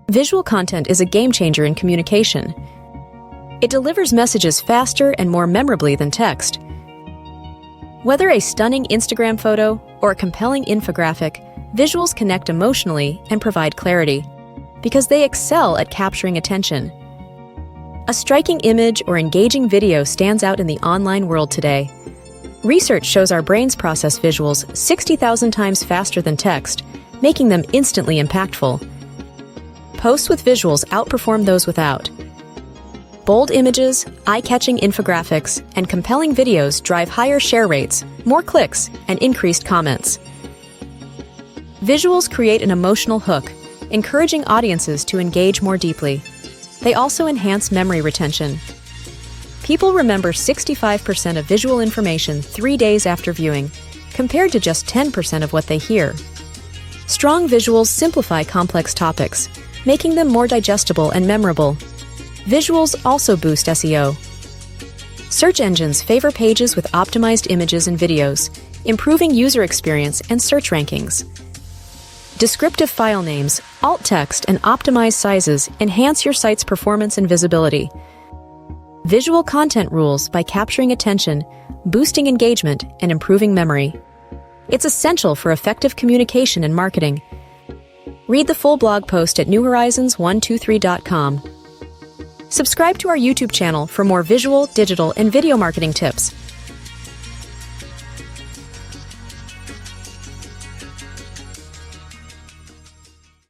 Visual content is a game changer in communication. It delivers messages faster and more memorably than text. Whether a stunning Instagram photo or a compelling infographic, visuals connect emotionally and provide clarity, because they excel at capturing attention. A striking image or engaging video stands out in the online world today. Research shows our brains process visuals 60,000 times faster than text, making them instantly impactful. Posts with visuals outperform those without. Bold images, eye-catching infographics, and compelling videos drive higher share rates, more clicks, and increased comments. Visuals create an emotional hook, encouraging audiences to engage more deeply. They also enhance memory retention. People remember 65% of visual information 3 days after viewing, compared to just 10% of what they hear. Strong visuals simplify complex topics, making them more digestible and memorable. Visuals also boost SEO. Search engines favor pages with optimized images and videos, improving user experience and search rankings. Descriptive file names, alt text, and optimized sizes enhance your site's performance and visibility. Visual content rules by capturing attention, boosting engagement, and improving memory. It's essential for effective communication and marketing. Read the full blog post at newhorizons123.com. Subscribe to our YouTube channel for more visual, digital, and video marketing tips.